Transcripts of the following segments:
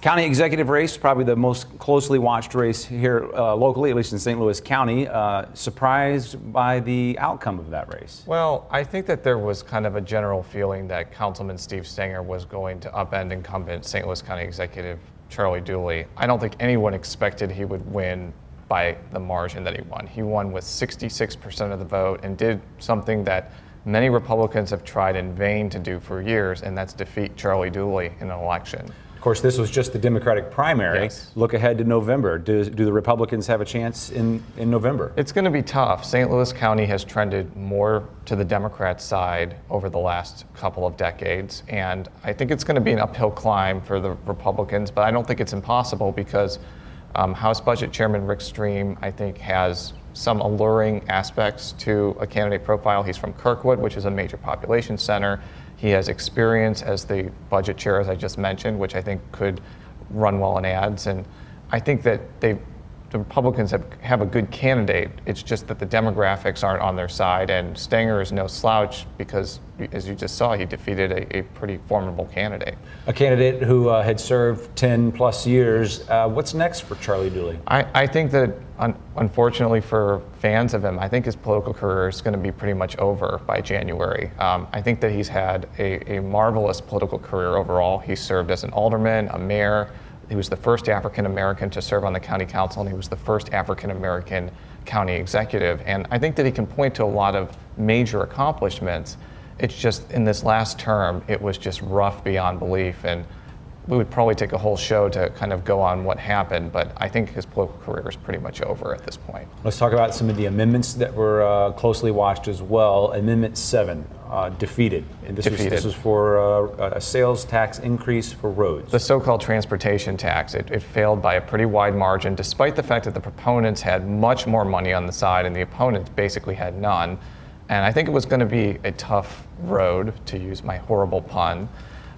County executive race, probably the most closely watched race here locally, at least in St. Louis County. Surprised by the outcome of that race? Well, I think that there was kind of a general feeling that Councilman Steve Stenger was going to upend incumbent St. Louis County Executive Charlie Dooley. I don't think anyone expected he would win by the margin that he won. He won with 66% of the vote and did something that many Republicans have tried in vain to do for years, and that's defeat Charlie Dooley in an election. Of course, this was just the Democratic primary. Yes. Look ahead to November. Do the Republicans have a chance in November? It's going to be tough. St. Louis County has trended more to the Democrat side over the last couple of decades, and I think it's going to be an uphill climb for the Republicans, but I don't think it's impossible because House Budget Chairman Rick Stream, I think, has some alluring aspects to a candidate profile. He's from Kirkwood, which is a major population center. He has experience as the budget chair, as I just mentioned, which I think could run well in ads. And I think that the Republicans have a good candidate. It's just that the demographics aren't on their side. And Stenger is no slouch because, as you just saw, he defeated a pretty formidable candidate. A candidate who had served 10 plus years. What's next for Charlie Dooley? I think that, unfortunately for fans of him, I think his political career is going to be pretty much over by January. I think that he's had a marvelous political career overall. He served as an alderman, a mayor. He was the first African American to serve on the county council, and he was the first African American county executive. And I think that he can point to a lot of major accomplishments. It's just in this last term, it was just rough beyond belief. And we would probably take a whole show to kind of go on what happened, but I think his political career is pretty much over at this point. Let's talk about some of the amendments that were closely watched as well. Amendment 7, defeated. And this was for a sales tax increase for roads. The so-called transportation tax, it failed by a pretty wide margin, despite the fact that the proponents had much more money on the side and the opponents basically had none. And I think it was going to be a tough road, to use my horrible pun,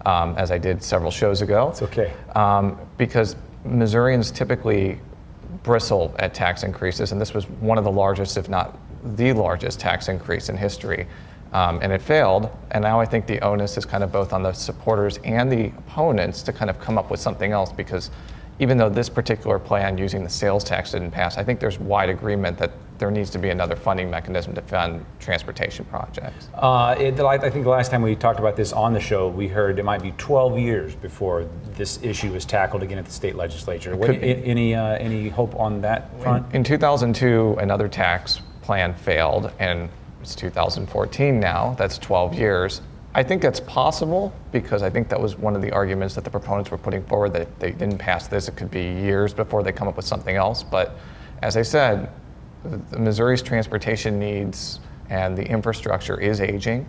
as I did several shows ago. It's okay. Because Missourians typically bristle at tax increases, and this was one of the largest, if not the largest, tax increase in history. And it failed, and now I think the onus is kind of both on the supporters and the opponents to kind of come up with something else, because even though this particular plan using the sales tax didn't pass, I think there's wide agreement that there needs to be another funding mechanism to fund transportation projects. I think the last time we talked about this on the show, we heard it might be 12 years before this issue is tackled again at the state legislature. Any hope on that front? In 2002, another tax plan failed, and it's 2014 now. That's 12 years. I think that's possible because I think that was one of the arguments that the proponents were putting forward, that they didn't pass this. It could be years before they come up with something else. But as I said, Missouri's transportation needs and the infrastructure is aging.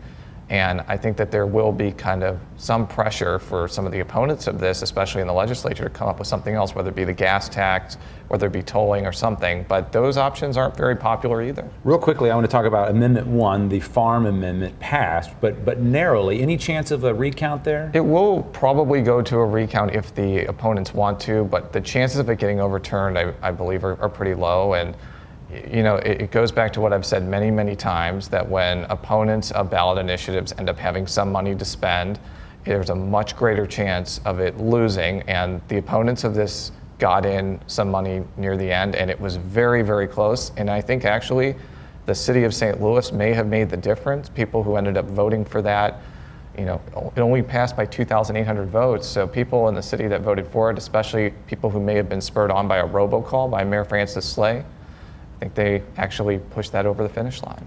And I think that there will be kind of some pressure for some of the opponents of this, especially in the legislature, to come up with something else, whether it be the gas tax, whether it be tolling or something. But those options aren't very popular either. Real quickly, I want to talk about Amendment 1, the farm amendment passed, but narrowly. Any chance of a recount there? It will probably go to a recount if the opponents want to, but the chances of it getting overturned, I believe, are pretty low. And you know, it goes back to what I've said many, many times, that when opponents of ballot initiatives end up having some money to spend, there's a much greater chance of it losing. And the opponents of this got in some money near the end, and it was very, very close. And I think actually the city of St. Louis may have made the difference. People who ended up voting for that, you know, it only passed by 2,800 votes. So people in the city that voted for it, especially people who may have been spurred on by a robocall by Mayor Francis Slay, I think they actually pushed that over the finish line.